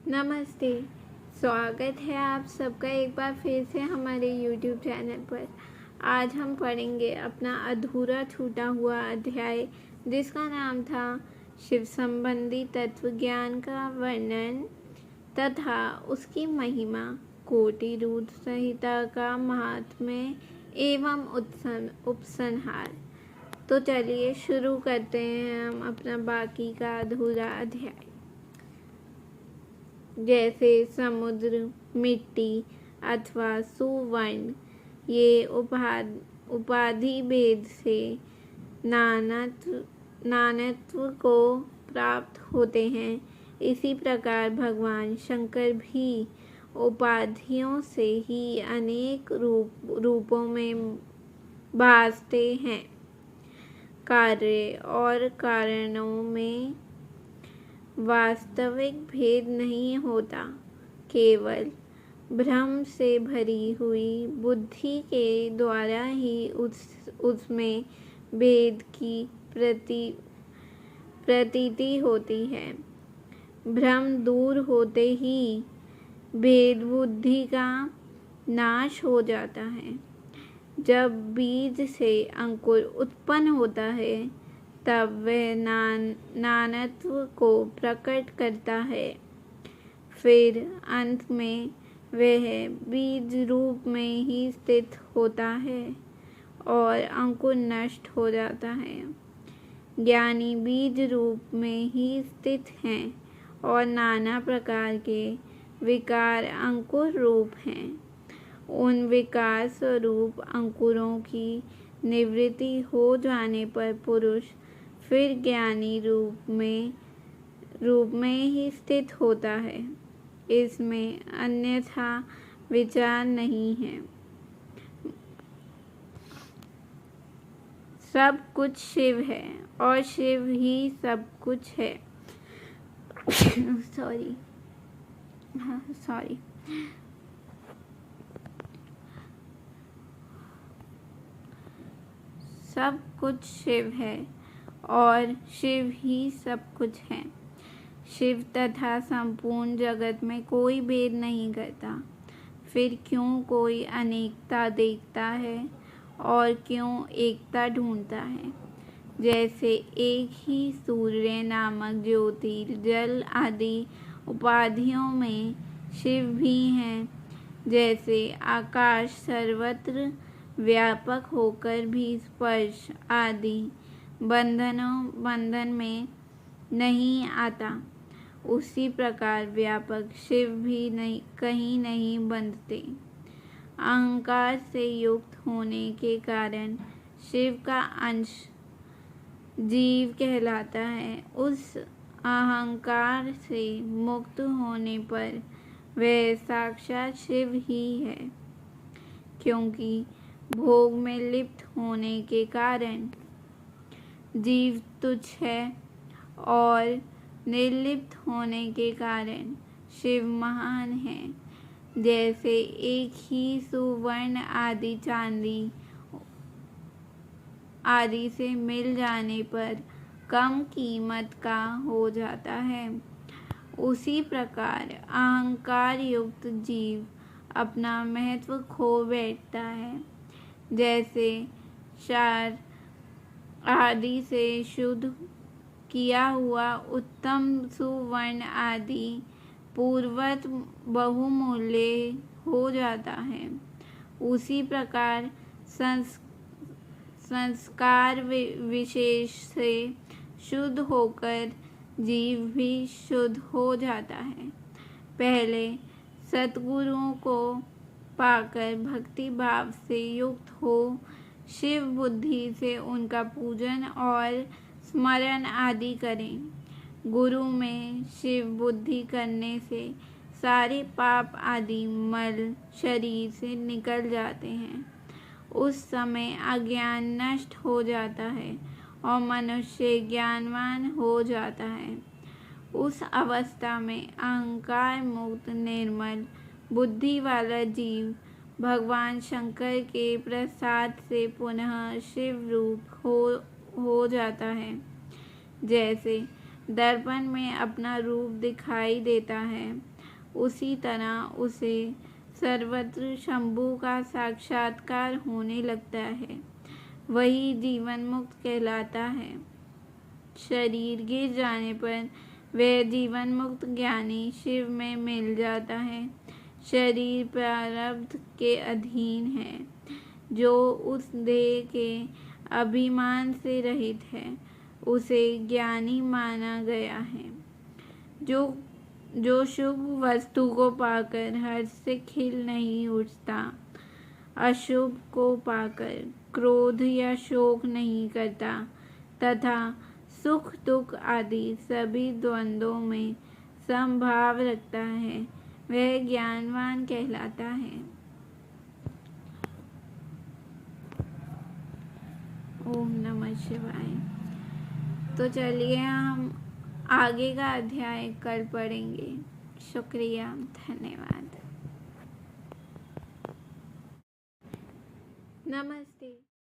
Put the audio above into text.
नमस्ते। स्वागत है आप सबका एक बार फिर से हमारे YouTube चैनल पर। आज हम पढ़ेंगे अपना अधूरा छूटा हुआ अध्याय जिसका नाम था शिव संबंधी तत्व ज्ञान का वर्णन तथा उसकी महिमा, कोटि रूद्र संहिता का महात्म्य एवं उपसंहार। तो चलिए शुरू करते हैं हम अपना बाकी का अधूरा अध्याय। जैसे समुद्र, मिट्टी अथवा सुवर्ण ये उपाधि भेद से नानत्व को प्राप्त होते हैं, इसी प्रकार भगवान शंकर भी उपाधियों से ही अनेक रूपों में भासते हैं। कार्य और कारणों में वास्तविक भेद नहीं होता, केवल भ्रम से भरी हुई बुद्धि के द्वारा ही उसमें भेद की प्रतीति होती है। भ्रम दूर होते ही भेद बुद्धि का नाश हो जाता है। जब बीज से अंकुर उत्पन्न होता है तब वह नानत्व को प्रकट करता है, फिर अंत में वह बीज रूप में ही स्थित होता है और अंकुर नष्ट हो जाता है। ज्ञानी बीज रूप में ही स्थित हैं और नाना प्रकार के विकार अंकुर रूप हैं। उन विकार स्वरूप अंकुरों की निवृत्ति हो जाने पर पुरुष फिर ज्ञानी रूप में ही स्थित होता है। इसमें अन्यथा विचार नहीं है। सब कुछ शिव है और शिव ही सब कुछ है। सॉरी। सब कुछ शिव है और शिव ही सब कुछ है। शिव तथा संपूर्ण जगत में कोई भेद नहीं करता। फिर क्यों कोई अनेकता देखता है और क्यों एकता ढूंढता है? जैसे एक ही सूर्य नामक ज्योति, जल आदि उपाधियों में शिव भी हैं, जैसे आकाश सर्वत्र व्यापक होकर भी स्पर्श आदि बंधन में नहीं आता, उसी प्रकार व्यापक शिव भी कहीं नहीं बंधते। अहंकार से युक्त होने के कारण शिव का अंश जीव कहलाता है। उस अहंकार से मुक्त होने पर वह साक्षात शिव ही है, क्योंकि भोग में लिप्त होने के कारण जीव तुच्छ है और निर्लिप्त होने के कारण शिव महान है। जैसे एक ही सुवर्ण आदि चांदी आदि से मिल जाने पर कम कीमत का हो जाता है, उसी प्रकार अहंकार युक्त जीव अपना महत्व खो बैठता है। जैसे क्षार आदि से शुद्ध किया हुआ उत्तम सुवर्ण आदि पूर्वत बहुमूल्य हो जाता है, उसी प्रकार संस्कार विशेष से शुद्ध होकर जीव भी शुद्ध हो जाता है। पहले सद्गुरुओं को पाकर भक्ति भाव से युक्त हो शिव बुद्धि से उनका पूजन और स्मरण आदि करें। गुरु में शिव बुद्धि करने से सारे पाप आदि मल शरीर से निकल जाते हैं। उस समय अज्ञान नष्ट हो जाता है और मनुष्य ज्ञानवान हो जाता है। उस अवस्था में अहंकार मुक्त निर्मल बुद्धि वाला जीव भगवान शंकर के प्रसाद से पुनः शिव रूप हो जाता है। जैसे दर्पण में अपना रूप दिखाई देता है, उसी तरह उसे सर्वत्र शंभु का साक्षात्कार होने लगता है। वही जीवन मुक्त कहलाता है। शरीर गिर जाने पर वह जीवन मुक्त ज्ञानी शिव में मिल जाता है। शरीर प्रारब्ध के अधीन है। जो उस देह के अभिमान से रहित है, उसे ज्ञानी माना गया है। जो शुभ वस्तु को पाकर हर्ष से खिल नहीं उठता, अशुभ को पाकर क्रोध या शोक नहीं करता तथा सुख दुख आदि सभी द्वंद्वों में समभाव रखता है, वह ज्ञानवान कहलाता है। ओम नमः शिवाय। तो चलिए हम आगे का अध्याय कल पढ़ेंगे। शुक्रिया, धन्यवाद। नमस्ते।